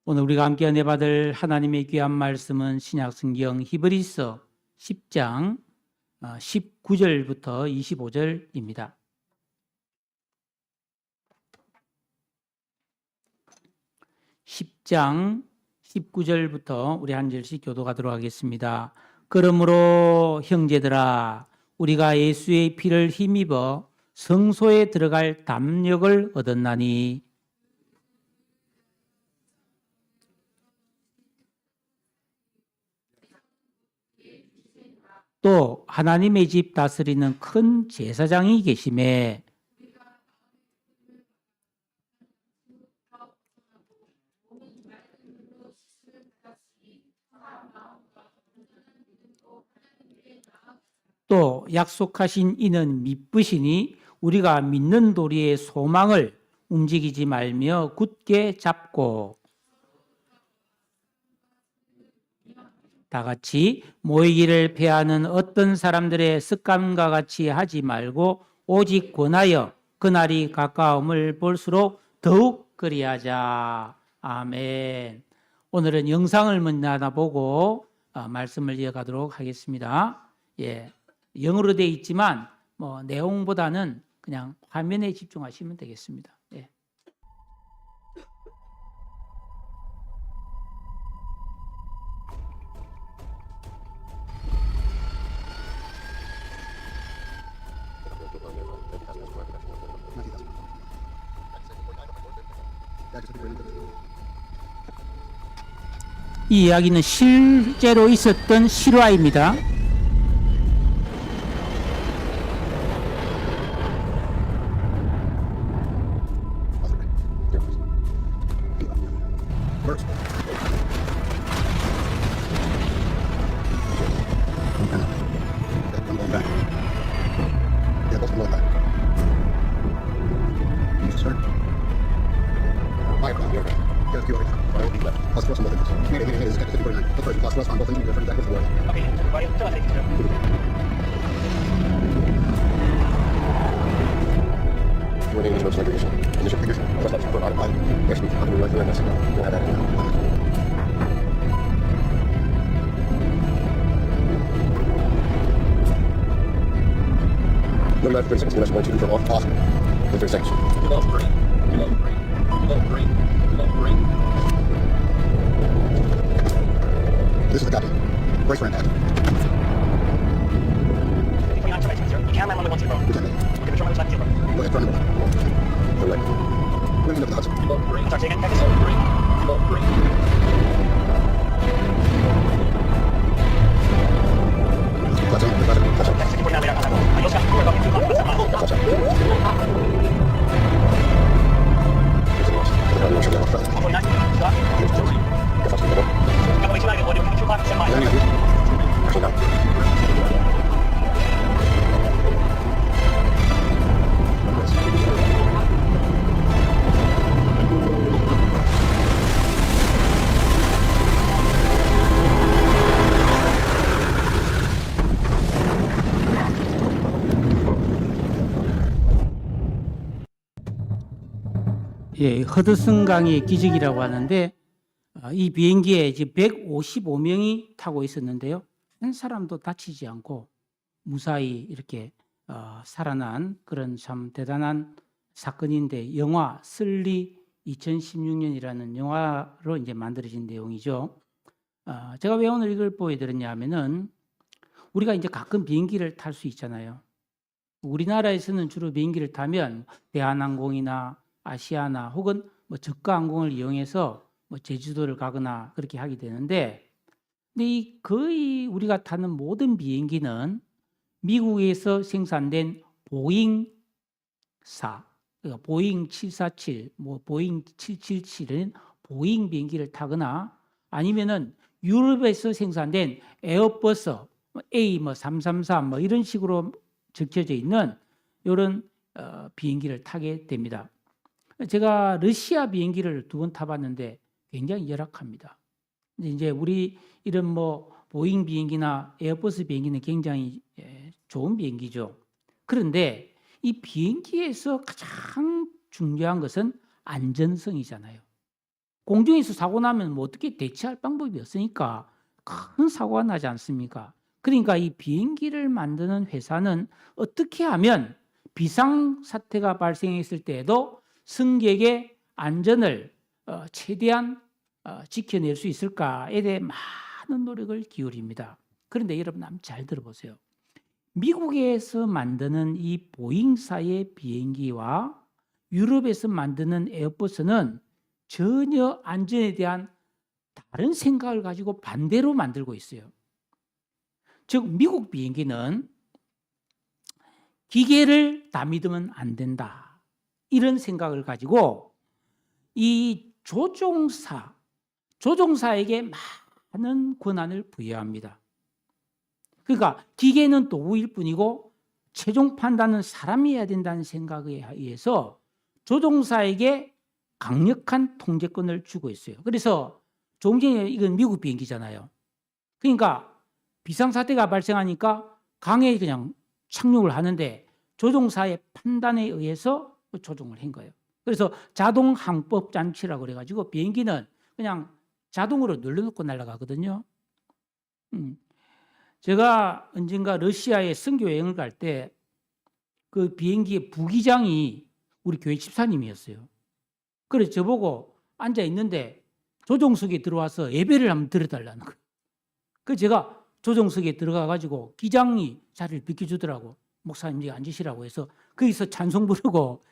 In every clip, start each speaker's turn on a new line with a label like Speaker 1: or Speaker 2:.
Speaker 1: 오늘 우리가 함께 은혜 받을 하나님의 귀한 말씀은 신약성경 히브리서 10장 19절부터 25절입니다. 10장 19절부터 우리 한 절씩 교도하도록 하겠습니다. 그러므로 형제들아 우리가 예수의 피를 힘입어 성소에 들어갈 담력을 얻었나니 또 하나님의 집 다스리는 큰 제사장이 계심에 또 약속하신 이는 미쁘시니 우리가 믿는 도리의 소망을 움직이지 말며 굳게 잡고 다 같이 모이기를 패하는 어떤 사람들의 습관과 같이 하지 말고 오직 권하여 그날이 가까움을 볼수록 더욱 그리하자. 아멘. 오늘은 영상을 먼저 하나 보고 말씀을 이어가도록 하겠습니다. 영어로 되어 있지만 내용보다는 그냥 화면에 집중하시면 되겠습니다. 이 이야기는 실제로 있었던 실화입니다.
Speaker 2: Number 36 minutes, 1, 2, for off, possible. 36. Love green. Love green. Love green. Love green. This is the guy. Brace for impact. You can land on the 1 0. You can make. Okay, the terminal is 0. Go ahead, turn it over. Go right. Bring it up the Hudson. Love green. Sorry, say again. Love green. Love green. That's it. That's it. That's it. That's 49 later. Adios, guys. We're about to do that's it.
Speaker 1: 허드슨 강의 기적이라고 하는데 이 비행기에 이제 155명이 타고 있었는데요. 한 사람도 다치지 않고 무사히 이렇게 살아난 그런 참 대단한 사건인데 영화 슬리 2016년이라는 영화로 이제 만들어진 내용이죠. 제가 왜 오늘 이걸 보여드렸냐 하면은 우리가 이제 가끔 비행기를 탈 수 있잖아요. 우리나라에서는 주로 비행기를 타면 대한항공이나 아시아나 혹은 저가 항공을 이용해서 제주도를 가거나 그렇게 하게 되는데, 근데 이 거의 우리가 타는 모든 비행기는 미국에서 생산된 보잉사, 그러니까 보잉 747, 보잉 777은 보잉 비행기를 타거나 아니면은 유럽에서 생산된 에어버스 A 333 이런 식으로 적혀져 있는 이런 비행기를 타게 됩니다. 제가 러시아 비행기를 2번 타봤는데 굉장히 열악합니다. 이제 우리 이런 보잉 비행기나 에어버스 비행기는 굉장히 좋은 비행기죠. 그런데 이 비행기에서 가장 중요한 것은 안전성이잖아요. 공중에서 사고 나면 뭐 어떻게 대처할 방법이 없으니까 큰 사고가 나지 않습니까? 그러니까 이 비행기를 만드는 회사는 어떻게 하면 비상사태가 발생했을 때에도 승객의 안전을 최대한 지켜낼 수 있을까에 대해 많은 노력을 기울입니다. 그런데 여러분 한번 잘 들어보세요. 미국에서 만드는 이 보잉사의 비행기와 유럽에서 만드는 에어버스는 전혀 안전에 대한 다른 생각을 가지고 반대로 만들고 있어요. 즉 미국 비행기는 기계를 다 믿으면 안 된다. 이런 생각을 가지고 이 조종사에게 많은 권한을 부여합니다. 그러니까 기계는 도구일 뿐이고 최종 판단은 사람이 해야 된다는 생각에 의해서 조종사에게 강력한 통제권을 주고 있어요. 그래서 조금 전에 이건 미국 비행기잖아요. 그러니까 비상사태가 발생하니까 강에 그냥 착륙을 하는데 조종사의 판단에 의해서 조종을 한 거예요. 그래서 자동 항법 장치라고 그래가지고 비행기는 그냥 자동으로 눌러놓고 날아가거든요. 제가 언젠가 러시아에 선교 여행을 갈 때 그 비행기의 부기장이 우리 교회 집사님이었어요. 그래서 저보고 앉아 있는데 조종석에 들어와서 예배를 한번 드려달라는 거예요. 그래서 제가 조종석에 들어가가지고 기장이 자리를 비켜주더라고. 목사님 여기 앉으시라고 해서 거기서 찬송 부르고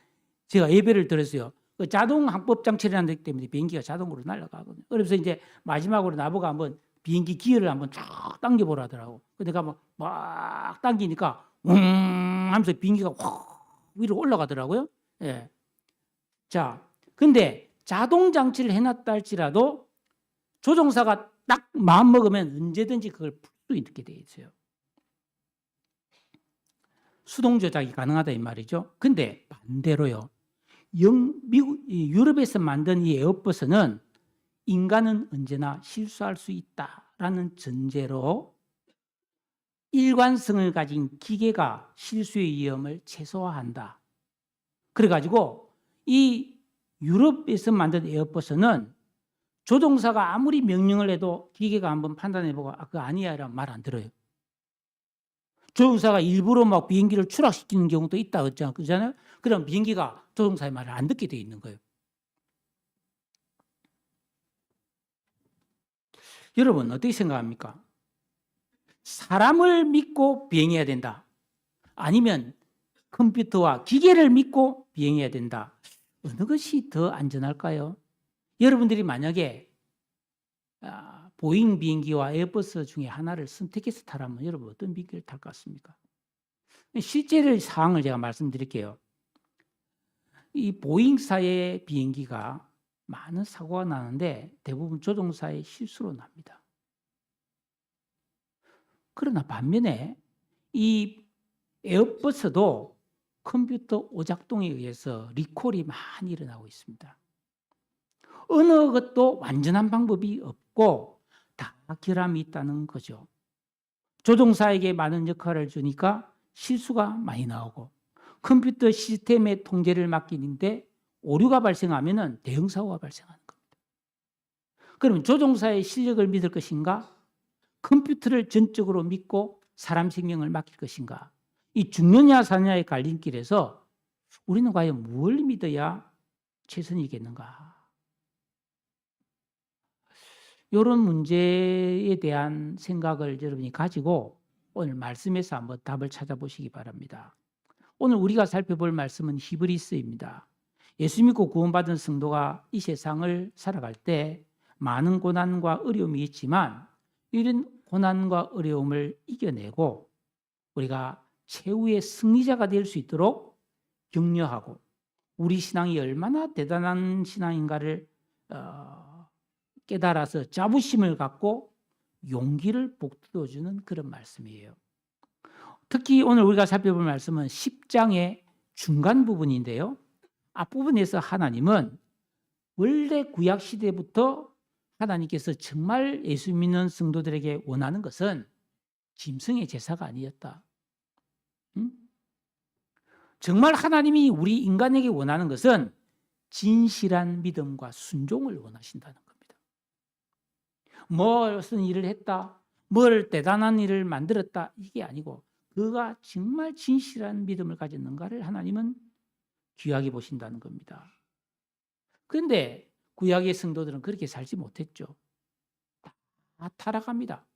Speaker 1: 제가 예배를 드렸어요. 그 자동 항법 장치라는 것 때문에 비행기가 자동으로 날아가거든요. 그래서 이제 마지막으로 나보고 한번 비행기 기어를 한번 쫙 당겨보라 하더라고. 내가 막 당기니까 하면서 비행기가 확 위로 올라가더라고요. 예. 자, 근데 자동 장치를 해놨다 할지라도 조종사가 딱 마음 먹으면 언제든지 그걸 풀 수 있게 돼 있어요. 수동 조작이 가능하다 이 말이죠. 근데 반대로요. 유럽에서 만든 이 에어버스는 인간은 언제나 실수할 수 있다라는 전제로 일관성을 가진 기계가 실수의 위험을 최소화한다. 그래가지고 이 유럽에서 만든 에어버스는 조종사가 아무리 명령을 해도 기계가 한번 판단해보고 그거 아니야 라는 말 안 들어요. 조종사가 일부러 막 비행기를 추락시키는 경우도 있다 그러잖아요. 그럼 비행기가 조종사의 말을 안 듣게 돼 있는 거예요. 여러분 어떻게 생각합니까? 사람을 믿고 비행해야 된다. 아니면 컴퓨터와 기계를 믿고 비행해야 된다. 어느 것이 더 안전할까요? 여러분들이 만약에 보잉 비행기와 에어버스 중에 하나를 선택해서 타라면 여러분 어떤 비행기를 탈 것 같습니까? 실제의 사항을 제가 말씀드릴게요. 이 보잉사의 비행기가 많은 사고가 나는데 대부분 조종사의 실수로 납니다. 그러나 반면에 이 에어버스도 컴퓨터 오작동에 의해서 리콜이 많이 일어나고 있습니다. 어느 것도 완전한 방법이 없고 다 결함이 있다는 거죠. 조종사에게 많은 역할을 주니까 실수가 많이 나오고 컴퓨터 시스템의 통제를 맡기는데 오류가 발생하면 대형 사고가 발생하는 겁니다. 그러면 조종사의 실력을 믿을 것인가? 컴퓨터를 전적으로 믿고 사람 생명을 맡길 것인가? 이 죽느냐 사느냐의 갈림길에서 우리는 과연 무엇을 믿어야 최선이겠는가? 이런 문제에 대한 생각을 여러분이 가지고 오늘 말씀에서 한번 답을 찾아보시기 바랍니다. 오늘 우리가 살펴볼 말씀은 히브리서입니다. 예수 믿고 구원받은 성도가 이 세상을 살아갈 때 많은 고난과 어려움이 있지만 이런 고난과 어려움을 이겨내고 우리가 최후의 승리자가 될 수 있도록 격려하고 우리 신앙이 얼마나 대단한 신앙인가를 깨달아서 자부심을 갖고 용기를 북돋워주는 그런 말씀이에요. 특히 오늘 우리가 살펴볼 말씀은 10장의 중간 부분인데요. 앞부분에서 하나님은 원래 구약 시대부터 하나님께서 정말 예수 믿는 성도들에게 원하는 것은 짐승의 제사가 아니었다. 정말 하나님이 우리 인간에게 원하는 것은 진실한 믿음과 순종을 원하신다는 겁니다. 무슨 일을 했다, 뭘 대단한 일을 만들었다, 이게 아니고 그가 정말 진실한 믿음을 가졌는가를 하나님은 귀하게 보신다는 겁니다. 그런데 구약의 성도들은 그렇게 살지 못했죠. 다 타락합니다.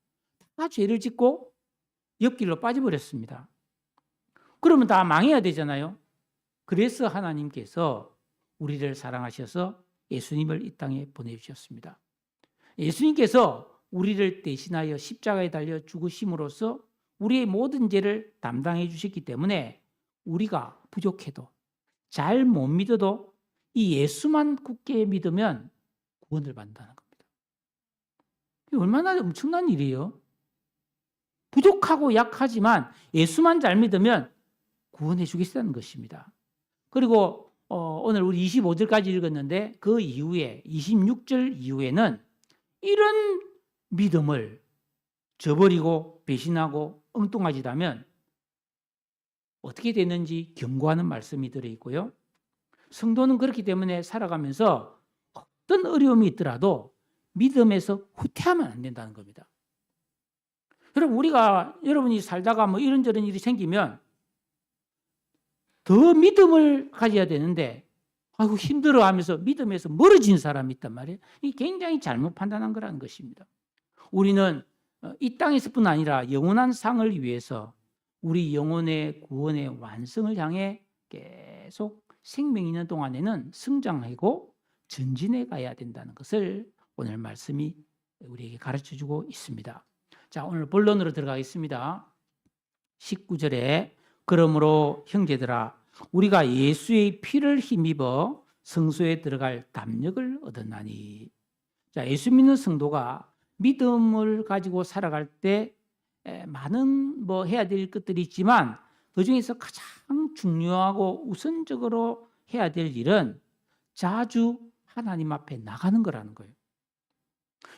Speaker 1: 다 죄를 짓고 옆길로 빠져버렸습니다. 그러면 다 망해야 되잖아요. 그래서 하나님께서 우리를 사랑하셔서 예수님을 이 땅에 보내주셨습니다. 예수님께서 우리를 대신하여 십자가에 달려 죽으심으로써 우리의 모든 죄를 담당해 주셨기 때문에 우리가 부족해도 잘 못 믿어도 이 예수만 굳게 믿으면 구원을 받는다는 겁니다. 이게 얼마나 엄청난 일이에요. 부족하고 약하지만 예수만 잘 믿으면 구원해 주겠다는 것입니다. 그리고 오늘 우리 25절까지 읽었는데 그 이후에 26절 이후에는 이런 믿음을 저버리고 배신하고 엉뚱하지다면 어떻게 되는지 경고하는 말씀이 들어있고요. 성도는 그렇기 때문에 살아가면서 어떤 어려움이 있더라도 믿음에서 후퇴하면 안 된다는 겁니다. 여러분, 여러분이 살다가 뭐 이런저런 일이 생기면 더 믿음을 가져야 되는데 아이고 힘들어 하면서 믿음에서 멀어진 사람이 있단 말이에요. 이게 굉장히 잘못 판단한 거라는 것입니다. 우리는 이 땅에서뿐 아니라 영원한 상을 위해서 우리 영혼의 구원의 완성을 향해 계속 생명 있는 동안에는 성장하고 전진해 가야 된다는 것을 오늘 말씀이 우리에게 가르쳐주고 있습니다. 자, 오늘 본론으로 들어가겠습니다. 19절에 그러므로 형제들아 우리가 예수의 피를 힘입어 성소에 들어갈 담력을 얻었나니. 자, 예수 믿는 성도가 믿음을 가지고 살아갈 때 많은 해야 될 것들이 있지만 그중에서 가장 중요하고 우선적으로 해야 될 일은 자주 하나님 앞에 나가는 거라는 거예요.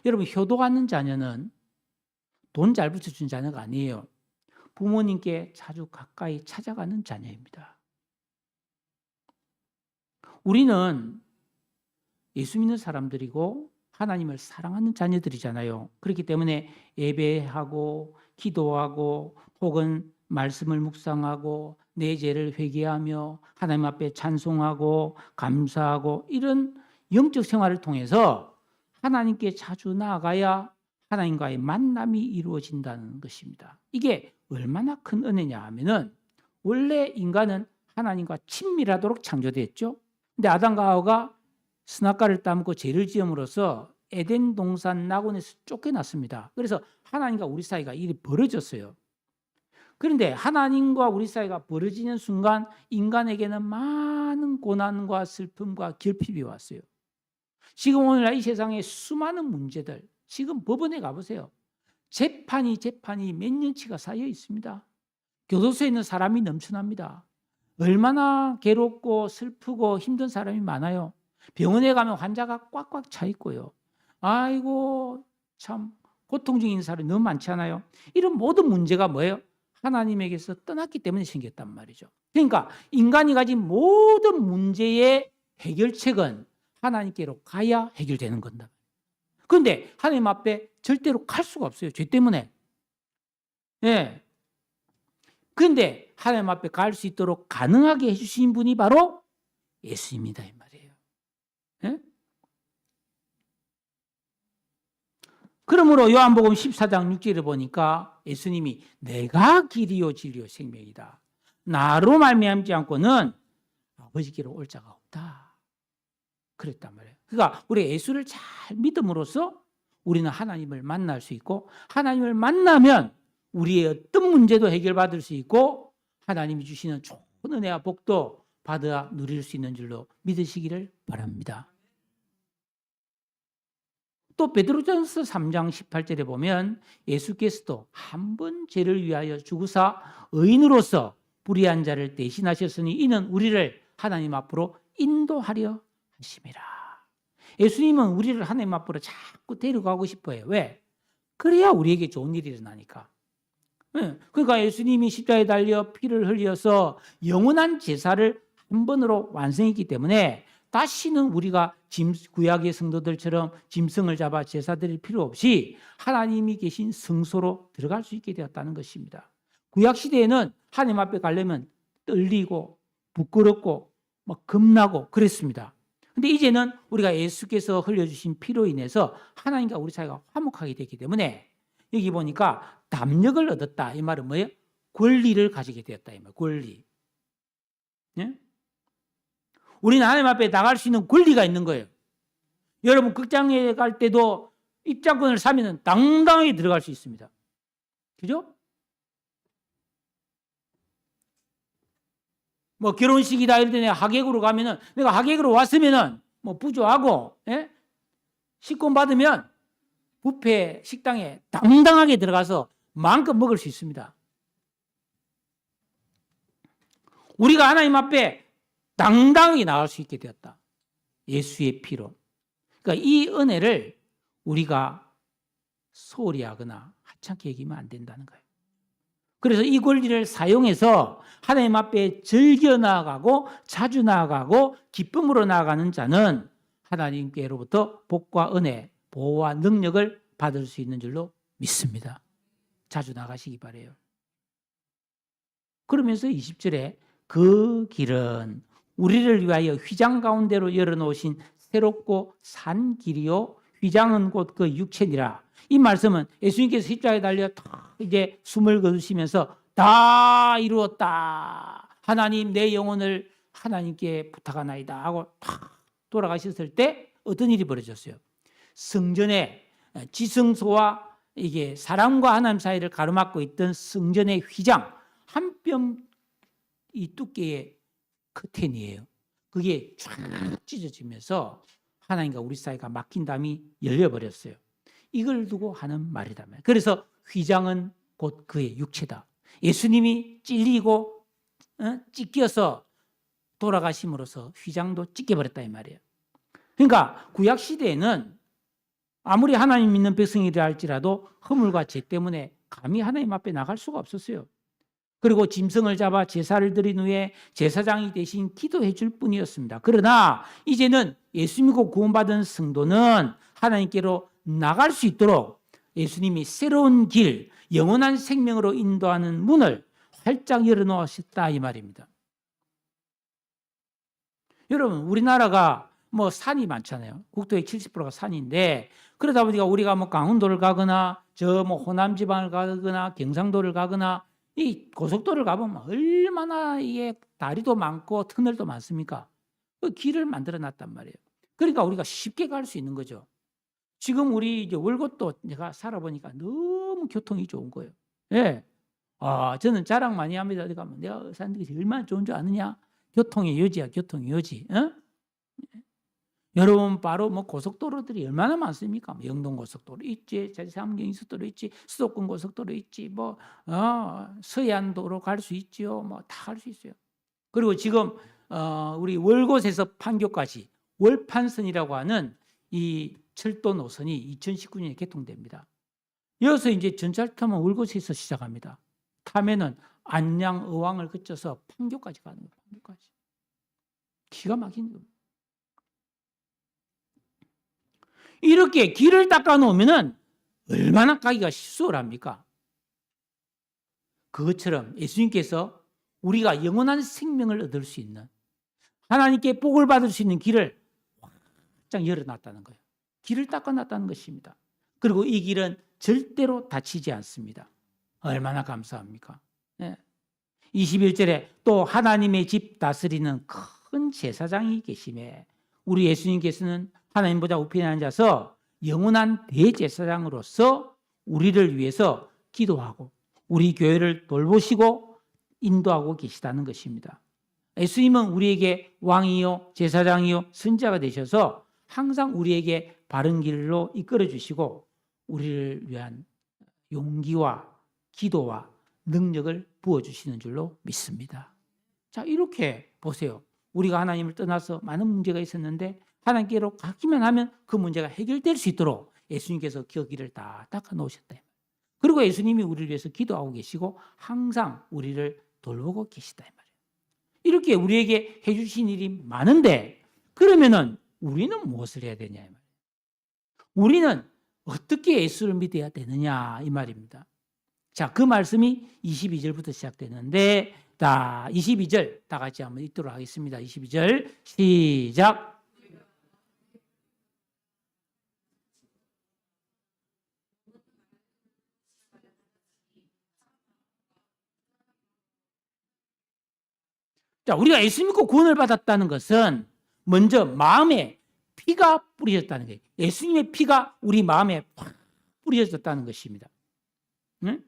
Speaker 1: 여러분, 효도하는 자녀는 돈 잘 붙여준 자녀가 아니에요. 부모님께 자주 가까이 찾아가는 자녀입니다. 우리는 예수 믿는 사람들이고 하나님을 사랑하는 자녀들이잖아요. 그렇기 때문에 예배하고 기도하고 혹은 말씀을 묵상하고 내 죄를 회개하며 하나님 앞에 찬송하고 감사하고 이런 영적 생활을 통해서 하나님께 자주 나아가야 하나님과의 만남이 이루어진다는 것입니다. 이게 얼마나 큰 은혜냐 하면은 원래 인간은 하나님과 친밀하도록 창조됐죠. 근데 아담과 하와가 선악과를 따먹고 죄를 지음으로써 에덴 동산 낙원에서 쫓겨났습니다. 그래서 하나님과 우리 사이가 일이 벌어졌어요. 그런데 하나님과 우리 사이가 벌어지는 순간 인간에게는 많은 고난과 슬픔과 결핍이 왔어요. 지금 오늘날 이 세상에 수많은 문제들, 지금 법원에 가보세요. 재판이 몇 년치가 쌓여 있습니다. 교도소에 있는 사람이 넘쳐납니다. 얼마나 괴롭고 슬프고 힘든 사람이 많아요. 병원에 가면 환자가 꽉꽉 차 있고요. 아이고 참 고통 중인 사람이 너무 많지 않아요? 이런 모든 문제가 뭐예요? 하나님에게서 떠났기 때문에 생겼단 말이죠. 그러니까 인간이 가진 모든 문제의 해결책은 하나님께로 가야 해결되는 건다. 그런데 하나님 앞에 절대로 갈 수가 없어요. 죄 때문에. 예. 그런데 하나님 앞에 갈 수 있도록 가능하게 해주신 분이 바로 예수입니다. 이 말이에요. 예? 그러므로 요한복음 14장 6절에 보니까 예수님이 내가 길이요 진리요 생명이다. 나로 말미암지 않고는 아버지께로 올 자가 없다. 그랬단 말이에요. 그러니까 우리 예수를 잘 믿음으로써 우리는 하나님을 만날 수 있고 하나님을 만나면 우리의 어떤 문제도 해결받을 수 있고 하나님이 주시는 좋은 은혜와 복도 받아 누릴 수 있는 줄로 믿으시기를 바랍니다. 또 베드로전서 3장 18절에 보면 예수께서도 한 번 죄를 위하여 죽으사 의인으로서 불의한 자를 대신하셨으니 이는 우리를 하나님 앞으로 인도하려 하심이라. 예수님은 우리를 하나님 앞으로 자꾸 데려가고 싶어요. 왜? 그래야 우리에게 좋은 일이 일어나니까. 그러니까 예수님이 십자가에 달려 피를 흘려서 영원한 제사를 한 번으로 완성했기 때문에 다시는 우리가 구약의 성도들처럼 짐승을 잡아 제사 드릴 필요 없이 하나님이 계신 성소로 들어갈 수 있게 되었다는 것입니다. 구약 시대에는 하나님 앞에 가려면 떨리고 부끄럽고 막 겁나고 그랬습니다. 근데 이제는 우리가 예수께서 흘려주신 피로 인해서 하나님과 우리 사이가 화목하게 되기 때문에 여기 보니까 담력을 얻었다. 이 말은 뭐예요? 권리를 가지게 되었다. 이 말, 권리. 예? 우리는 하나님 앞에 나갈 수 있는 권리가 있는 거예요. 여러분 극장에 갈 때도 입장권을 사면 당당하게 들어갈 수 있습니다. 그죠? 뭐 결혼식이다 이럴 때 내가 하객으로 가면은 내가 하객으로 왔으면은 뭐 부조하고 예? 식권 받으면 뷔페 식당에 당당하게 들어가서 마음껏 먹을 수 있습니다. 우리가 하나님 앞에 당당하게 나갈 수 있게 되었다. 예수의 피로. 그러니까 이 은혜를 우리가 소홀히 하거나 하찮게 여기면 안 된다는 거예요. 그래서 이 권리를 사용해서 하나님 앞에 즐겨 나아가고 자주 나아가고 기쁨으로 나아가는 자는 하나님께로부터 복과 은혜, 보호와 능력을 받을 수 있는 줄로 믿습니다. 자주 나가시기 바라요. 그러면서 20절에 그 길은 우리를 위하여 휘장 가운데로 열어놓으신 새롭고 산 길이요 휘장은 곧 그 육체니라. 이 말씀은 예수님께서 십자가에 달려 이제 숨을 거두시면서 다 이루었다. 하나님 내 영혼을 하나님께 부탁하나이다 하고 탁 돌아가셨을 때 어떤 일이 벌어졌어요? 성전에 지성소와 이게 사람과 하나님 사이를 가로막고 있던 성전의 휘장 한 뼘 이 두께의 커튼이에요. 그게 쫙 찢어지면서 하나님과 우리 사이가 막힌 담이 열려버렸어요. 이걸 두고 하는 말이다. 그래서 휘장은 곧 그의 육체다. 예수님이 찔리고 찢겨서 돌아가심으로써 휘장도 찢겨버렸다 이 말이에요. 그러니까 구약 시대에는 아무리 하나님 믿는 백성이라 할지라도 허물과 죄 때문에 감히 하나님 앞에 나갈 수가 없었어요. 그리고 짐승을 잡아 제사를 드린 후에 제사장이 대신 기도해 줄 뿐이었습니다. 그러나 이제는 예수 믿고 구원받은 성도는 하나님께로 나갈 수 있도록 예수님이 새로운 길, 영원한 생명으로 인도하는 문을 활짝 열어놓으셨다 이 말입니다. 여러분 우리나라가 뭐 산이 많잖아요. 국토의 70%가 산인데 그러다 보니까 우리가 뭐 강원도를 가거나 저 뭐 호남 지방을 가거나 경상도를 가거나 이 고속도로를 가보면 얼마나 이게 다리도 많고 터널도 많습니까? 그 길을 만들어 놨단 말이에요. 그러니까 우리가 쉽게 갈 수 있는 거죠. 지금 우리 이제 월곶도 내가 살아보니까 너무 교통이 좋은 거예요. 예. 저는 자랑 많이 합니다. 어디 가면 내가 사는 게 얼마나 좋은 줄 아느냐? 교통의 요지야, 교통의 요지. 여러분 바로 뭐 고속도로들이 얼마나 많습니까? 뭐 영동고속도로 있지, 제삼경인수도로 있지, 수도권 고속도로 있지, 뭐 서해안도로 갈 수 있지요, 뭐 다 갈 수 있어요. 그리고 지금 우리 월곶에서 판교까지 월판선이라고 하는 이 철도 노선이 2019년에 개통됩니다. 여기서 이제 전차를 타면 월곶에서 시작합니다. 타면은 안양, 의왕을 거쳐서 판교까지 가는 거예요. 판교까지. 기가 막힌 겁니다. 이렇게 길을 닦아 놓으면은 얼마나 가기가 수월합니까? 그것처럼 예수님께서 우리가 영원한 생명을 얻을 수 있는 하나님께 복을 받을 수 있는 길을 확장 열어놨다는 거예요. 길을 닦아놨다는 것입니다. 그리고 이 길은 절대로 다치지 않습니다. 얼마나 감사합니까? 네. 21절에 또 하나님의 집 다스리는 큰 제사장이 계심에 우리 예수님께서는 하나님보다 우편에 앉아서 영원한 대제사장으로서 우리를 위해서 기도하고 우리 교회를 돌보시고 인도하고 계시다는 것입니다. 예수님은 우리에게 왕이요 제사장이요 선지자가 되셔서 항상 우리에게 바른 길로 이끌어 주시고 우리를 위한 용기와 기도와 능력을 부어주시는 줄로 믿습니다. 자, 이렇게 보세요. 우리가 하나님을 떠나서 많은 문제가 있었는데 하나님께로 가기만 하면 그 문제가 해결될 수 있도록 예수님께서 그 길을 다 닦아 놓으셨다. 그리고 예수님이 우리를 위해서 기도하고 계시고 항상 우리를 돌보고 계시다. 이렇게 우리에게 해주신 일이 많은데 그러면은 우리는 무엇을 해야 되냐 이 말이에요. 우리는 어떻게 예수를 믿어야 되느냐 이 말입니다. 자, 그 말씀이 22절부터 시작되는데, 자, 22절 다 같이 한번 읽도록 하겠습니다. 22절 시작. 자, 우리가 예수 믿고 구원을 받았다는 것은 먼저 마음에 피가 뿌려졌다는 거예요. 예수님의 피가 우리 마음에 팍 뿌려졌다는 것입니다. 응?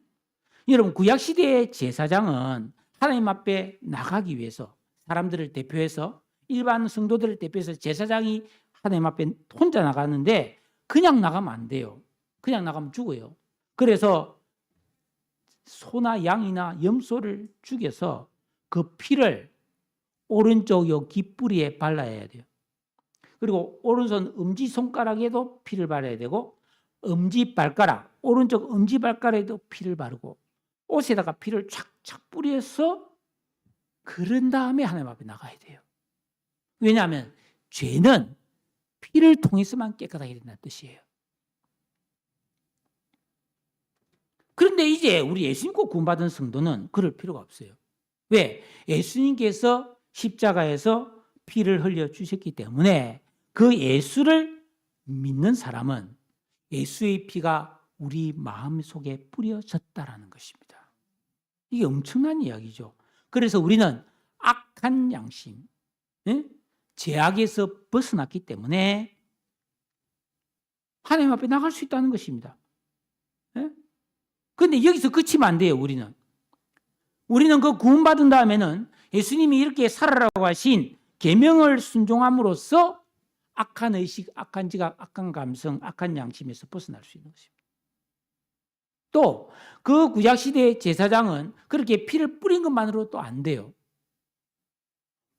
Speaker 1: 여러분, 구약시대의 제사장은 하나님 앞에 나가기 위해서 사람들을 대표해서 일반 성도들을 대표해서 제사장이 하나님 앞에 혼자 나가는데 그냥 나가면 안 돼요. 그냥 나가면 죽어요. 그래서 소나 양이나 염소를 죽여서 그 피를 오른쪽 요 깃뿌리에 발라야 돼요. 그리고 오른손 엄지손가락에도 피를 바르야 되고 엄지발가락, 오른쪽 엄지발가락에도 피를 바르고 옷에다가 피를 착착 뿌려서 그런 다음에 하나님 앞에 나가야 돼요. 왜냐하면 죄는 피를 통해서만 깨끗하게 된다는 뜻이에요. 그런데 이제 우리 예수 믿고 구원받은 성도는 그럴 필요가 없어요. 왜? 예수님께서 십자가에서 피를 흘려주셨기 때문에 그 예수를 믿는 사람은 예수의 피가 우리 마음속에 뿌려졌다라는 것입니다. 이게 엄청난 이야기죠. 그래서 우리는 악한 양심, 죄악에서 벗어났기 때문에 하나님 앞에 나갈 수 있다는 것입니다. 그런데 여기서 그치면 안 돼요. 우리는 그 구원받은 다음에는 예수님이 이렇게 살아라고 하신 계명을 순종함으로써 악한 의식, 악한 지각, 악한 감성, 악한 양심에서 벗어날 수 있는 것입니다. 또 그 구약시대의 제사장은 그렇게 피를 뿌린 것만으로 또 안 돼요.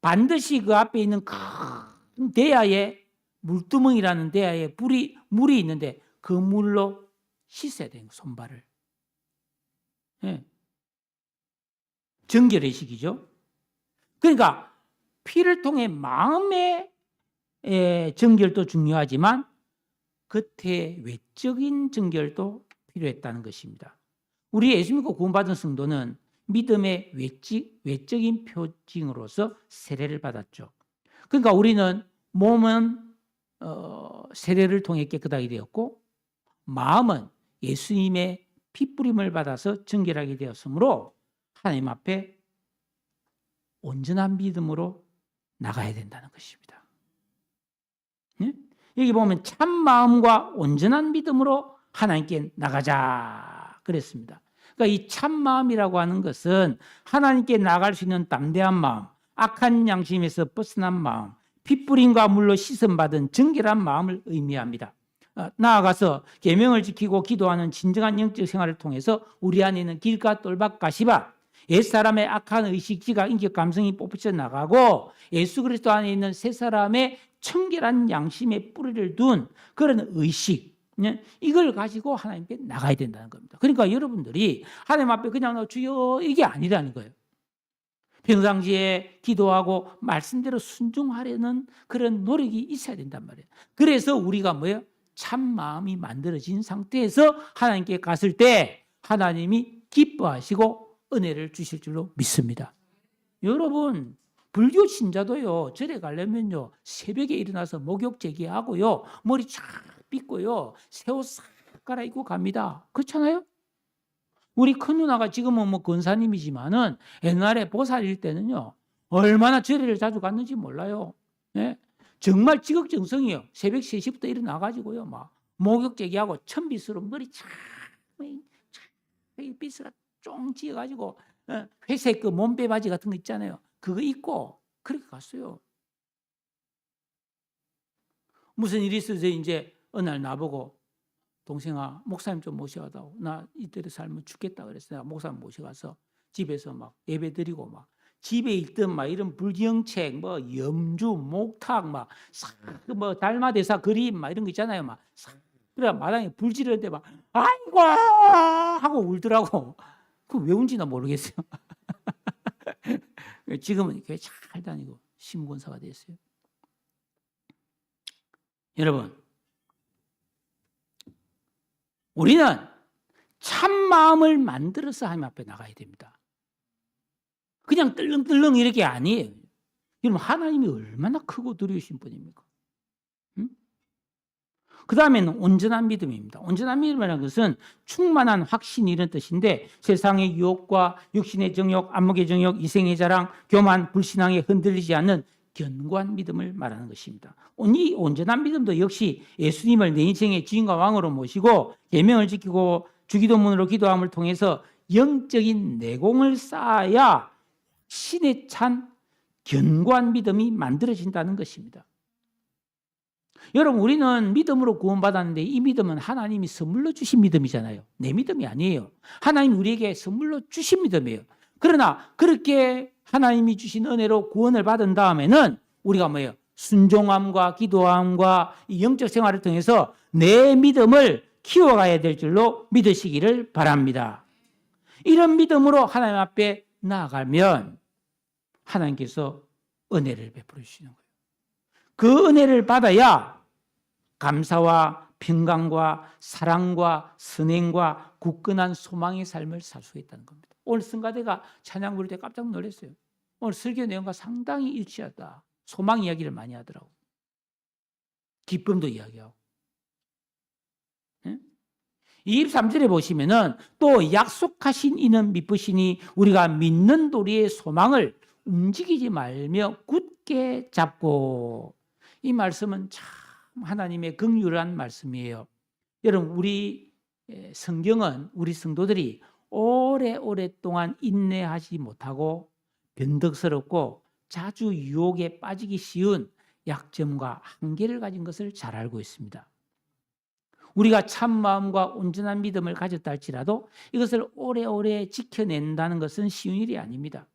Speaker 1: 반드시 그 앞에 있는 큰 대야에 물두멍이라는 대야에 물이 있는데 그 물로 씻어야 돼요. 손발을. 예. 정결의식이죠. 그러니까 피를 통해 마음의 정결도 중요하지만 겉의 외적인 정결도 필요했다는 것입니다. 우리 예수 믿고 구원받은 성도는 믿음의 외적인 표징으로서 세례를 받았죠. 그러니까 우리는 몸은 세례를 통해 깨끗하게 되었고 마음은 예수님의 피뿌림을 받아서 정결하게 되었으므로 하나님 앞에 온전한 믿음으로 나가야 된다는 것입니다. 여기 보면 참 마음과 온전한 믿음으로 하나님께 나가자 그랬습니다. 그러니까 이 참 마음이라고 하는 것은 하나님께 나갈 수 있는 담대한 마음, 악한 양심에서 벗어난 마음, 핏뿌림과 물로 씻음받은 정결한 마음을 의미합니다. 나아가서 계명을 지키고 기도하는 진정한 영적 생활을 통해서 우리 안에 있는 길가 똘박 가시밭, 옛사람의 악한 의식, 지각, 인격, 감성이 뽑혀 나가고 예수 그리스도 안에 있는 새 사람의 청결한 양심의 뿌리를 둔 그런 의식, 이걸 가지고 하나님께 나가야 된다는 겁니다. 그러니까 여러분들이 하나님 앞에 그냥 주여 이게 아니라는 거예요. 평상시에 기도하고 말씀대로 순종하려는 그런 노력이 있어야 된단 말이에요. 그래서 우리가 뭐예요? 참 마음이 만들어진 상태에서 하나님께 갔을 때 하나님이 기뻐하시고 은혜를 주실 줄로 믿습니다. 여러분, 불교 신자도요, 절에 가려면요, 새벽에 일어나서 목욕 제기하고요, 머리 쫙 빗고요, 새 옷 싹 갈아입고 갑니다. 그렇잖아요? 우리 큰 누나가 지금은 뭐 권사님이지만은 옛날에 보살일 때는요, 얼마나 절에를 자주 갔는지 몰라요. 예? 정말 지극정성이에요. 새벽 3시부터 일어나가지고요, 막 목욕 제기하고 천빗으로 머리 쫙 빗으로 쫑 찌어가지고 회색 그 몸빼 바지 같은 거 있잖아요. 그거 입고 그렇게 갔어요. 무슨 일이 있어서 이제 어느 날 나보고 동생아 목사님 좀 모셔가다오. 나 이때를 살면 죽겠다 그래서 내가 목사님 모셔가서 집에서 막 예배 드리고 막 집에 있던 막 이런 불경책 뭐 염주 목탁 막 뭐 달마대사 그림 막 이런 거 있잖아요. 막 그래 마당에 불 지르는데 막 아이고 하고 울더라고. 그 왜 운지나 모르겠어요. 지금은 교회 잘 다니고 신문사가 됐어요. 여러분, 우리는 참 마음을 만들어서 하나님 앞에 나가야 됩니다. 그냥 떨렁떨렁 이렇게 아니에요. 여러분, 하나님이 얼마나 크고 두려우신 분입니까? 그 다음에는 온전한 믿음입니다. 온전한 믿음이라는 것은 충만한 확신 이런 뜻인데, 세상의 유혹과 육신의 정욕, 안목의 정욕, 이생의 자랑, 교만, 불신앙에 흔들리지 않는 견고한 믿음을 말하는 것입니다. 이 온전한 믿음도 역시 예수님을 내 인생의 주인과 왕으로 모시고 계명을 지키고 주기도문으로 기도함을 통해서 영적인 내공을 쌓아야 신에 찬 견고한 믿음이 만들어진다는 것입니다. 여러분, 우리는 믿음으로 구원받았는데 이 믿음은 하나님이 선물로 주신 믿음이잖아요. 내 믿음이 아니에요. 하나님이 우리에게 선물로 주신 믿음이에요. 그러나 그렇게 하나님이 주신 은혜로 구원을 받은 다음에는 우리가 뭐예요? 순종함과 기도함과 이 영적 생활을 통해서 내 믿음을 키워가야 될 줄로 믿으시기를 바랍니다. 이런 믿음으로 하나님 앞에 나아가면 하나님께서 은혜를 베풀어 주시는 거예요. 그 은혜를 받아야 감사와 평강과 사랑과 선행과 굳건한 소망의 삶을 살 수 있다는 겁니다. 오늘 성가대가 찬양 부를 때 깜짝 놀랐어요. 오늘 설교 내용과 상당히 일치하다. 소망 이야기를 많이 하더라고. 기쁨도 이야기하고. 23절에 보시면은 또 약속하신 이는 미쁘시니 우리가 믿는 도리의 소망을 움직이지 말며 굳게 잡고. 이 말씀은 참 하나님의 긍휼한 말씀이에요. 여러분, 우리 성경은 우리 성도들이 오랫동안 인내하지 못하고 변덕스럽고 자주 유혹에 빠지기 쉬운 약점과 한계를 가진 것을 잘 알고 있습니다. 우리가 참 마음과 온전한 믿음을 가졌다 할지라도 이것을 오래오래 지켜낸다는 것은 쉬운 일이 아닙니다.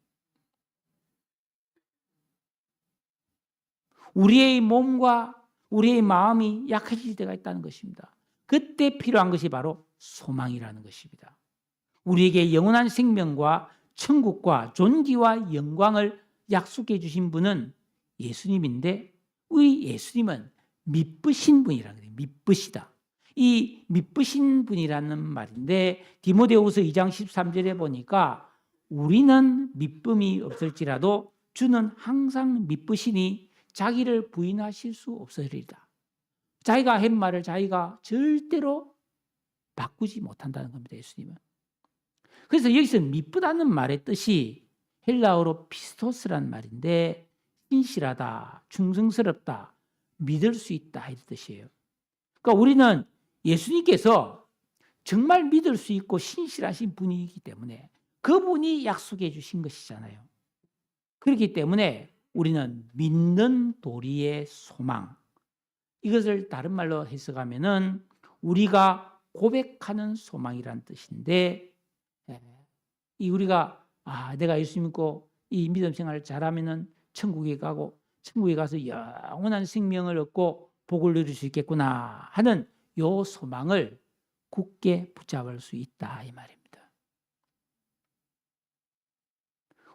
Speaker 1: 우리의 몸과 우리의 마음이 약해질 때가 있다는 것입니다. 그때 필요한 것이 바로 소망이라는 것입니다. 우리에게 영원한 생명과 천국과 존귀와 영광을 약속해 주신 분은 예수님인데, 우리 예수님은 미쁘신 분이라는 거예요. 미쁘시다. 이 미쁘신 분이라는 말인데, 디모데후서 2장 13절에 보니까 우리는 미쁨이 없을지라도 주는 항상 미쁘시니 자기를 부인하실 수 없으리다. 자기가 한 말을 자기가 절대로 바꾸지 못한다는 겁니다. 예수님은. 그래서 여기서 미쁘다는 말의 뜻이 헬라어로 피스토스란 말인데, 신실하다, 충성스럽다, 믿을 수 있다 이런 뜻이에요. 그러니까 우리는 예수님께서 정말 믿을 수 있고 신실하신 분이기 때문에 그분이 약속해 주신 것이잖아요. 그렇기 때문에 우리는 믿는 도리의 소망, 이것을 다른 말로 해석하면은 우리가 고백하는 소망이란 뜻인데, 이 우리가 내가 예수 믿고 이 믿음 생활을 잘하면은 천국에 가고 천국에 가서 영원한 생명을 얻고 복을 누릴 수 있겠구나 하는 요 소망을 굳게 붙잡을 수 있다 이 말입니다.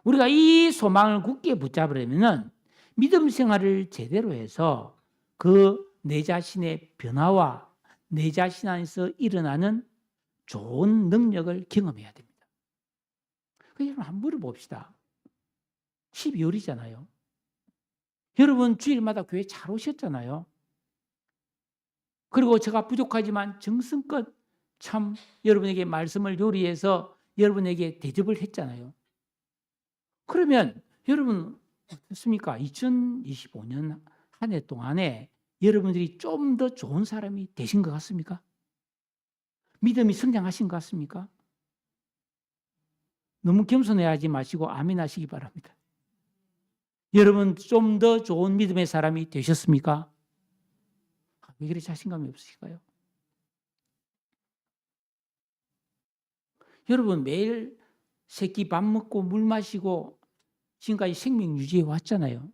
Speaker 1: 우리가 이 소망을 굳게 붙잡으려면은 믿음 생활을 제대로 해서 그 내 자신의 변화와 내 자신 안에서 일어나는 좋은 능력을 경험해야 됩니다. 여러분 한번 물어봅시다. 12월이잖아요. 여러분 주일마다 교회 잘 오셨잖아요. 그리고 제가 부족하지만 정성껏 참 여러분에게 말씀을 요리해서 여러분에게 대접을 했잖아요. 그러면 여러분 어떻습니까? 2025년 한 해 동안에 여러분들이 좀 더 좋은 사람이 되신 것 같습니까? 믿음이 성장하신 것 같습니까? 너무 겸손해하지 마시고 아멘 하시기 바랍니다. 여러분 좀 더 좋은 믿음의 사람이 되셨습니까? 왜 그리 자신감이 없으실까요? 여러분 매일 새끼 밥 먹고 물 마시고 지금까지 생명 유지해 왔잖아요.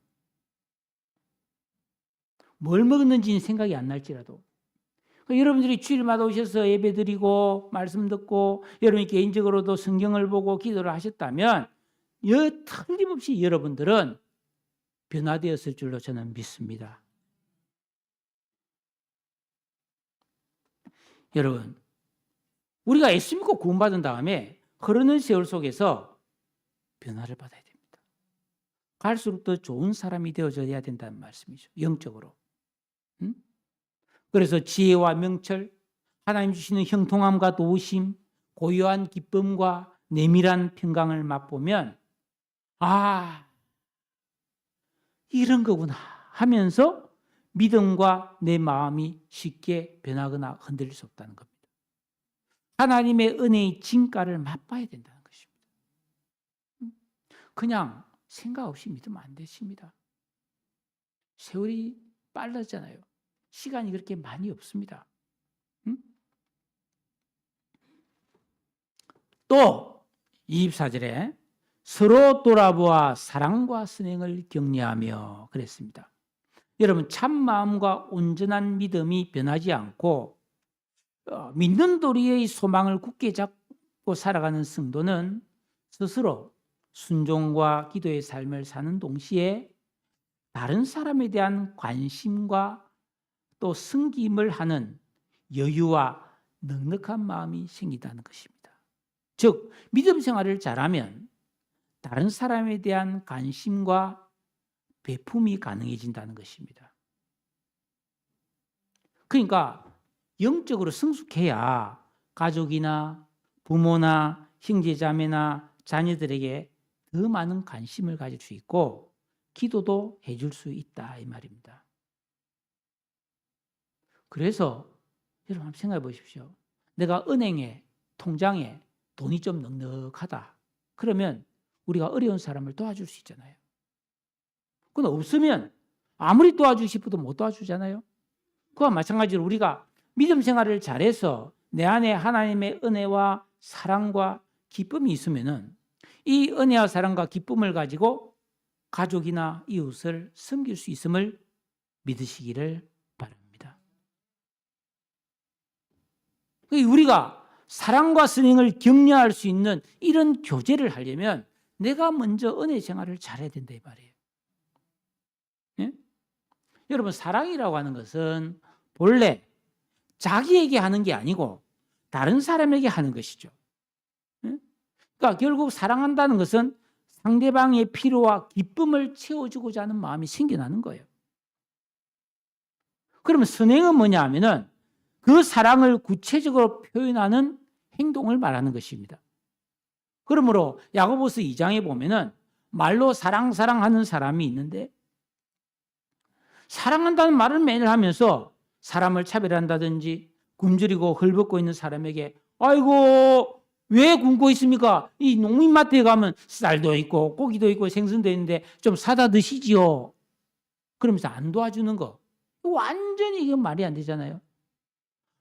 Speaker 1: 뭘 먹었는지는 생각이 안 날지라도. 여러분들이 주일마다 오셔서 예배 드리고 말씀 듣고 여러분이 개인적으로도 성경을 보고 기도를 하셨다면 틀림없이 여러분들은 변화되었을 줄로 저는 믿습니다. 여러분, 우리가 예수 믿고 구원받은 다음에 흐르는 세월 속에서 변화를 받아야 됩니다. 갈수록 더 좋은 사람이 되어져야 된다는 말씀이죠. 영적으로. 그래서 지혜와 명철, 하나님 주시는 형통함과 도우심, 고요한 기쁨과 내밀한 평강을 맛보면 이런 거구나 하면서 믿음과 내 마음이 쉽게 변하거나 흔들릴 수 없다는 겁니다. 하나님의 은혜의 진가를 맛봐야 된다는 것입니다. 그냥 생각 없이 믿으면 안 되십니다. 세월이 빨라잖아요. 시간이 그렇게 많이 없습니다. 또 24절에 서로 돌아보아 사랑과 선행을 격려하며 그랬습니다. 여러분, 참 마음과 온전한 믿음이 변하지 않고 믿는 도리의 소망을 굳게 잡고 살아가는 성도는 스스로 순종과 기도의 삶을 사는 동시에 다른 사람에 대한 관심과 또 섬김을 하는 여유와 넉넉한 마음이 생긴다는 것입니다. 즉, 믿음 생활을 잘하면 다른 사람에 대한 관심과 배품이 가능해진다는 것입니다. 그러니까 영적으로 성숙해야 가족이나 부모나 형제자매나 자녀들에게 더 많은 관심을 가질 수 있고 기도도 해줄 수 있다 이 말입니다. 그래서 여러분 한번 생각해 보십시오. 내가 은행에 통장에 돈이 좀 넉넉하다. 그러면 우리가 어려운 사람을 도와줄 수 있잖아요. 그건 없으면 아무리 도와주고 싶어도 못 도와주잖아요. 그와 마찬가지로 우리가 믿음 생활을 잘해서 내 안에 하나님의 은혜와 사랑과 기쁨이 있으면은 이 은혜와 사랑과 기쁨을 가지고 가족이나 이웃을 섬길 수 있음을 믿으시기를 바랍니다. 우리가 사랑과 선행을 격려할 수 있는 이런 교제를 하려면 내가 먼저 은혜 생활을 잘해야 된다 이 말이에요. 예? 여러분, 사랑이라고 하는 것은 본래 자기에게 하는 게 아니고 다른 사람에게 하는 것이죠. 예? 그러니까 결국 사랑한다는 것은 상대방의 필요와 기쁨을 채워주고자 하는 마음이 생겨나는 거예요. 그러면 선행은 뭐냐 하면은 그 사랑을 구체적으로 표현하는 행동을 말하는 것입니다. 그러므로 야고보서 2장에 보면은 말로 사랑하는 사람이 있는데 사랑한다는 말을 매일 하면서 사람을 차별한다든지 굶주리고 헐벗고 있는 사람에게 아이고 왜 굶고 있습니까? 이 농민마트에 가면 쌀도 있고 고기도 있고 생선도 있는데 좀 사다 드시지요. 그러면서 안 도와주는 거. 완전히 이건 말이 안 되잖아요.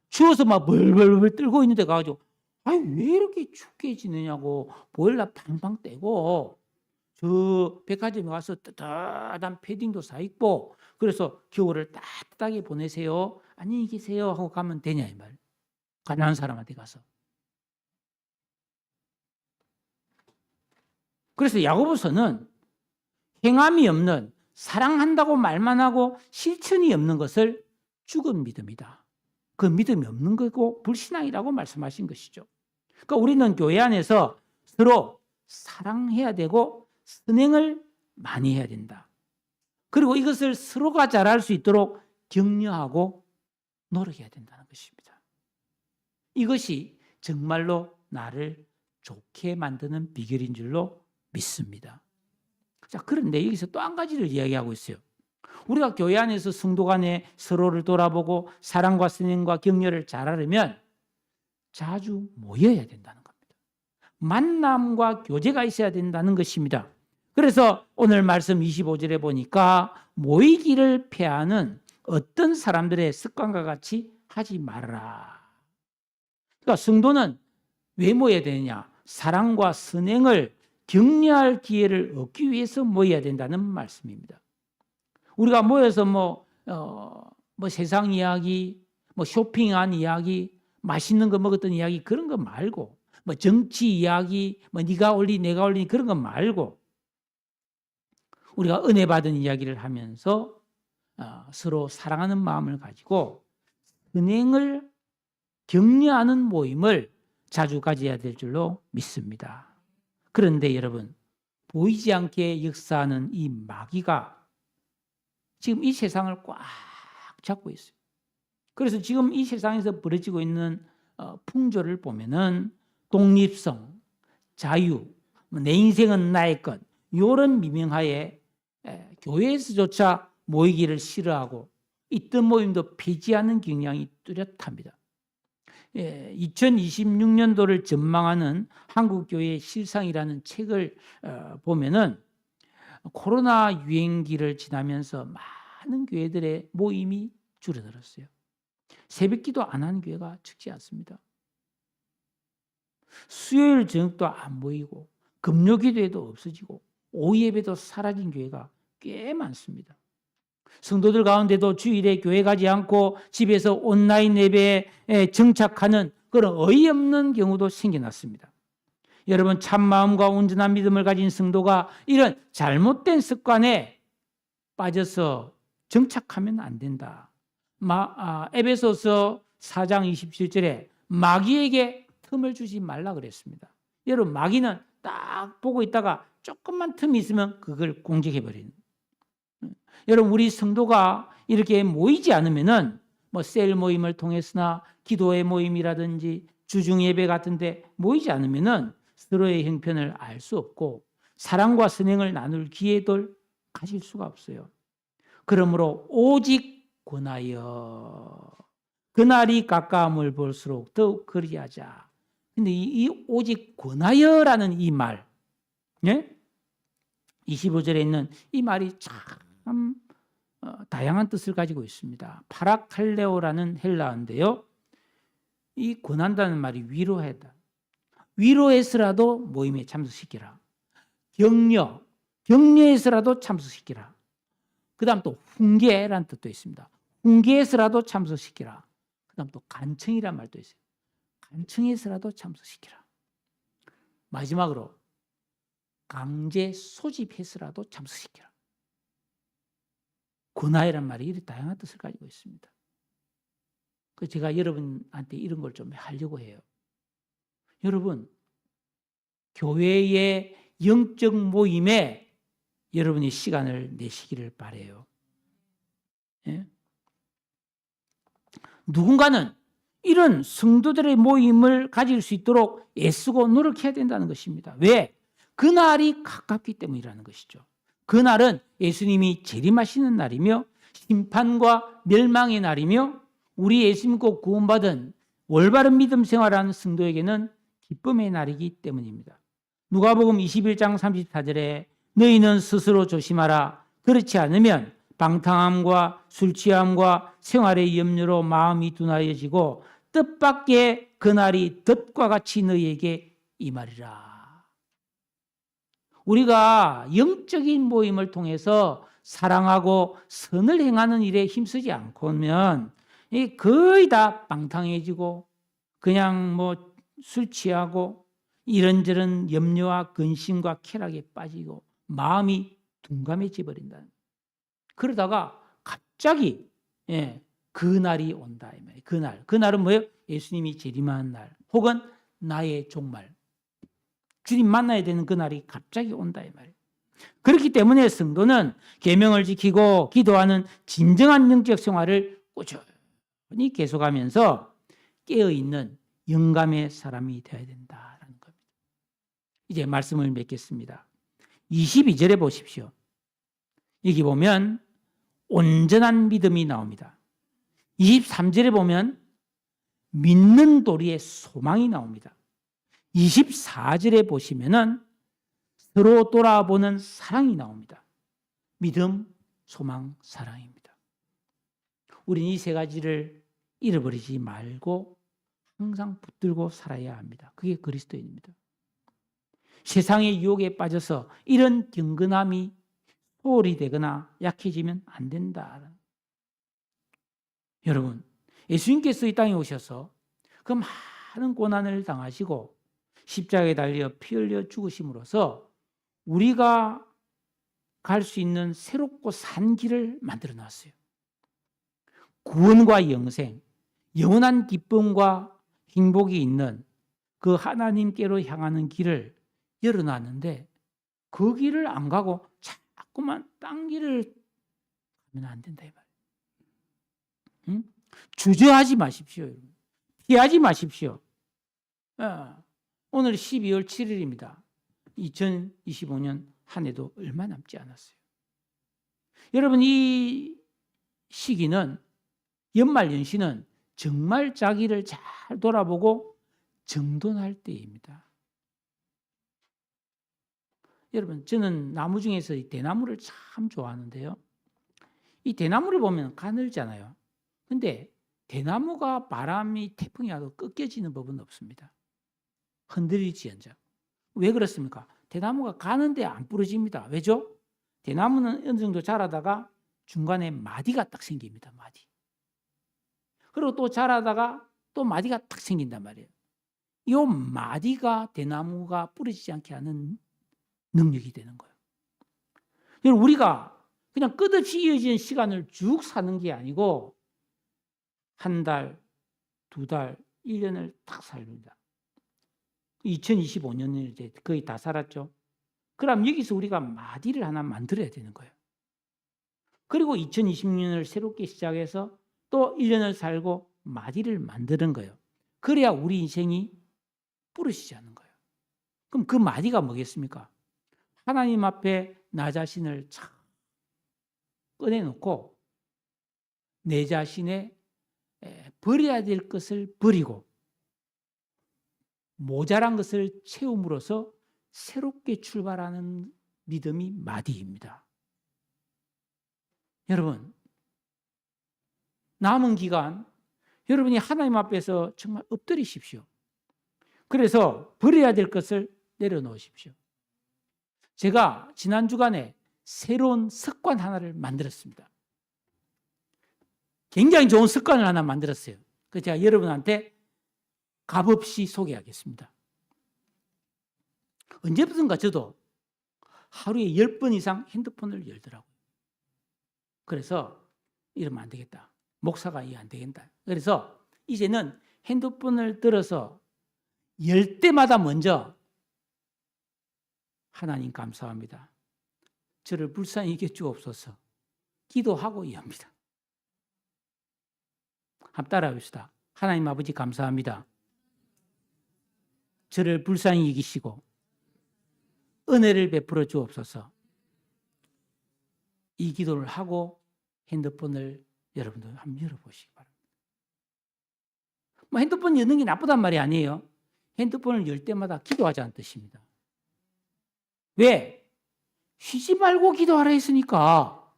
Speaker 1: 추워서 막 벌벌벌 떨고 있는데 가가지고 왜 이렇게 춥게 지내냐고 보일러 팡팡 떼고 저 백화점에 가서 따뜻한 패딩도 사 입고 그래서 겨울을 따뜻하게 보내세요. 안녕히 계세요 하고 가면 되냐 이 말. 가난한 사람한테 가서. 그래서 야고보서는 행함이 없는 사랑한다고 말만 하고 실천이 없는 것을 죽은 믿음이다. 그 믿음이 없는 거고 불신앙이라고 말씀하신 것이죠. 그러니까 우리는 교회 안에서 서로 사랑해야 되고 선행을 많이 해야 된다. 그리고 이것을 서로가 잘할 수 있도록 격려하고 노력해야 된다는 것입니다. 이것이 정말로 나를 좋게 만드는 비결인 줄로 믿습니다. 자, 그런데 여기서 또 한 가지를 이야기하고 있어요. 우리가 교회 안에서 성도 간에 서로를 돌아보고 사랑과 선행과 격려를 잘하려면 자주 모여야 된다는 겁니다. 만남과 교제가 있어야 된다는 것입니다. 그래서 오늘 말씀 25절에 보니까 모이기를 패하는 어떤 사람들의 습관과 같이 하지 말아라. 그러니까 성도는 왜 모여야 되느냐? 사랑과 선행을 격려할 기회를 얻기 위해서 모여야 된다는 말씀입니다. 우리가 모여서 뭐 세상 이야기, 뭐 쇼핑한 이야기, 맛있는 거 먹었던 이야기 그런 거 말고, 뭐 정치 이야기, 뭐 네가 올리 내가 올리 그런 거 말고, 우리가 은혜 받은 이야기를 하면서 서로 사랑하는 마음을 가지고 은행을 격려하는 모임을 자주 가져야 될 줄로 믿습니다. 그런데 여러분, 보이지 않게 역사하는 이 마귀가 지금 이 세상을 꽉 잡고 있어요. 그래서 지금 이 세상에서 벌어지고 있는 풍조를 보면은 독립성, 자유, 내 인생은 나의 것, 이런 미명하에 교회에서조차 모이기를 싫어하고 있던 모임도 폐지하는 경향이 뚜렷합니다. 2026년도를 전망하는 한국교회의 실상이라는 책을 보면은 코로나 유행기를 지나면서 많은 교회들의 모임이 줄어들었어요. 새벽기도 안 하는 교회가 적지 않습니다. 수요일 저녁도 안 모이고 금요기도에도 없어지고 오후 예배도 사라진 교회가 꽤 많습니다. 성도들 가운데도 주일에 교회 가지 않고 집에서 온라인 예배에 정착하는 그런 어이없는 경우도 생겨났습니다. 여러분, 참마음과 온전한 믿음을 가진 성도가 이런 잘못된 습관에 빠져서 정착하면 안 된다. 에베소서 4장 27절에 마귀에게 틈을 주지 말라 그랬습니다. 여러분, 마귀는 딱 보고 있다가 조금만 틈이 있으면 그걸 공격해버리는. 여러분, 우리 성도가 이렇게 모이지 않으면은 셀 모임을 통해서나 기도의 모임이라든지 주중 예배 같은데 모이지 않으면은 서로의 형편을 알 수 없고 사랑과 선행을 나눌 기회도 가질 수가 없어요. 그러므로 오직 권하여 그날이 가까움을 볼수록 더욱 그리하자. 근데 이 오직 권하여라는 이 말, 25절에 있는 이 말이 참 다양한 뜻을 가지고 있습니다. 파라칼레오라는 헬라어인데요. 이 권한다는 말이 위로하다. 위로해서라도 모임에 참석시키라. 격려해서라도 참석시키라. 그 다음 또 훈계라는 뜻도 있습니다. 훈계해서라도 참석시키라. 그 다음 또 간청이라는 말도 있어요. 간청해서라도 참석시키라. 마지막으로 강제 소집해서라도 참석시키라. 권하여란 말이 이렇게 다양한 뜻을 가지고 있습니다. 그래서 제가 여러분한테 이런 걸 좀 하려고 해요. 여러분, 교회의 영적 모임에 여러분이 시간을 내시기를 바라요. 예? 누군가는 이런 성도들의 모임을 가질 수 있도록 애쓰고 노력해야 된다는 것입니다. 왜? 그날이 가깝기 때문이라는 것이죠. 그날은 예수님이 재림하시는 날이며 심판과 멸망의 날이며 우리 예수 믿고 구원받은 올바른 믿음 생활하는 성도에게는 기쁨의 날이기 때문입니다. 누가복음 21장 34절에 너희는 스스로 조심하라. 그렇지 않으면 방탕함과 술취함과 생활의 염려로 마음이 둔하여지고 뜻밖의 그날이 덫과 같이 너희에게 임하리라. 우리가 영적인 모임을 통해서 사랑하고 선을 행하는 일에 힘쓰지 않고면 거의 다 방탕해지고 그냥 술 취하고 이런저런 염려와 근심과 쾌락에 빠지고 마음이 둔감해져 버린다. 그러다가 갑자기 그날이 온다. 그날은 뭐예요? 예수님이 재림하는 날 혹은 나의 종말. 주님 만나야 되는 그날이 갑자기 온다. 그렇기 때문에 성도는 계명을 지키고 기도하는 진정한 영적 생활을 꾸준히 계속하면서 깨어있는 영감의 사람이 되어야 된다는 겁니다. 이제 말씀을 맺겠습니다. 22절에 보십시오. 여기 보면 온전한 믿음이 나옵니다. 23절에 보면 믿는 도리의 소망이 나옵니다. 24절에 보시면은 서로 돌아보는 사랑이 나옵니다. 믿음, 소망, 사랑입니다. 우리는 이 세 가지를 잃어버리지 말고 항상 붙들고 살아야 합니다. 그게 그리스도인입니다. 세상의 유혹에 빠져서 이런 경건함이 소홀히 되거나 약해지면 안 된다. 여러분, 예수님께서 이 땅에 오셔서 그 많은 고난을 당하시고 십자가에 달려 피 흘려 죽으심으로써 우리가 갈 수 있는 새롭고 산 길을 만들어 놨어요. 구원과 영생, 영원한 기쁨과 행복이 있는 그 하나님께로 향하는 길을 열어놨는데 그 길을 안 가고 자꾸만 딴 길을 가면 안 된다 이 말이에요. 응? 주저하지 마십시오. 피하지 마십시오. 오늘 12월 7일입니다. 2025년 한 해도 얼마 남지 않았어요. 여러분, 이 시기는, 연말연시는 정말 자기를 잘 돌아보고 정돈할 때입니다. 여러분, 저는 나무 중에서 이 대나무를 참 좋아하는데요. 이 대나무를 보면 가늘잖아요. 근데 대나무가 바람이 태풍이 와도 꺾여지는 법은 없습니다. 흔들리지언정. 왜 그렇습니까? 대나무가 가는데 안 부러집니다. 왜죠? 대나무는 어느 정도 자라다가 중간에 마디가 딱 생깁니다. 마디. 그리고 또 자라다가 또 마디가 딱 생긴단 말이에요. 이 마디가 대나무가 부러지지 않게 하는 능력이 되는 거예요. 여러분, 우리가 그냥 끝없이 이어지는 시간을 쭉 사는 게 아니고 한 달, 두 달, 1년을 딱 삽니다. 2025년을 이제 거의 다 살았죠. 그럼 여기서 우리가 마디를 하나 만들어야 되는 거예요. 그리고 2026년을 새롭게 시작해서 또 1년을 살고 마디를 만드는 거예요. 그래야 우리 인생이 부러지지 않는 거예요. 그럼 그 마디가 뭐겠습니까? 하나님 앞에 나 자신을 착 꺼내놓고 내 자신의 버려야 될 것을 버리고 모자란 것을 채움으로써 새롭게 출발하는 믿음이 마디입니다. 여러분, 남은 기간 여러분이 하나님 앞에서 정말 엎드리십시오. 그래서 버려야 될 것을 내려놓으십시오. 제가 지난 주간에 새로운 습관 하나를 만들었습니다. 굉장히 좋은 습관을 하나 만들었어요. 그래서 제가 여러분한테 값없이 소개하겠습니다. 언제부턴가 저도 하루에 10번 이상 핸드폰을 열더라고요. 그래서 이러면 안 되겠다. 목사가 이해 안 되겠다. 그래서 이제는 핸드폰을 들어서 열 때마다 먼저 하나님 감사합니다. 저를 불쌍히 여겨 주옵소서. 기도하고 이합니다. 한번 따라합시다. 하나님 아버지 감사합니다. 저를 불쌍히 여기시고 은혜를 베풀어 주옵소서. 이 기도를 하고 핸드폰을 여러분들 한번 열어보시기 바랍니다. 뭐 핸드폰 여는 게 나쁘단 말이 아니에요. 핸드폰을 열 때마다 기도하자는 뜻입니다. 왜? 쉬지 말고 기도하라 했으니까.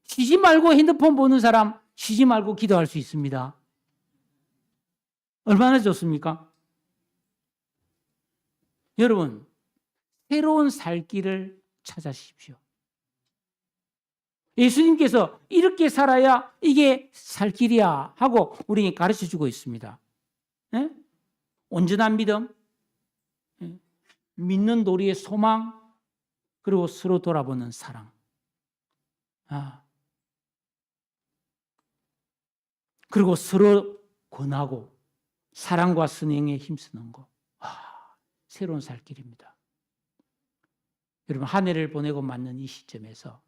Speaker 1: 쉬지 말고 핸드폰 보는 사람 쉬지 말고 기도할 수 있습니다. 얼마나 좋습니까? 여러분, 새로운 살 길을 찾아주십시오. 예수님께서 이렇게 살아야 이게 살 길이야 하고 우리에게 가르쳐주고 있습니다. 네? 온전한 믿음, 믿는 도리의 소망, 그리고 서로 돌아보는 사랑. 그리고 서로 권하고 사랑과 선행에 힘쓰는 것. 새로운 살 길입니다. 여러분, 한 해를 보내고 맞는 이 시점에서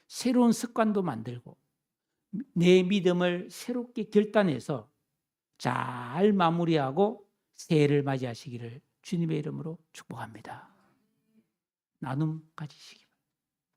Speaker 1: 새로운 습관도 만들고 내 믿음을 새롭게 결단해서 잘 마무리하고 새해를 맞이하시기를 주님의 이름으로 축복합니다. 나눔 가지시기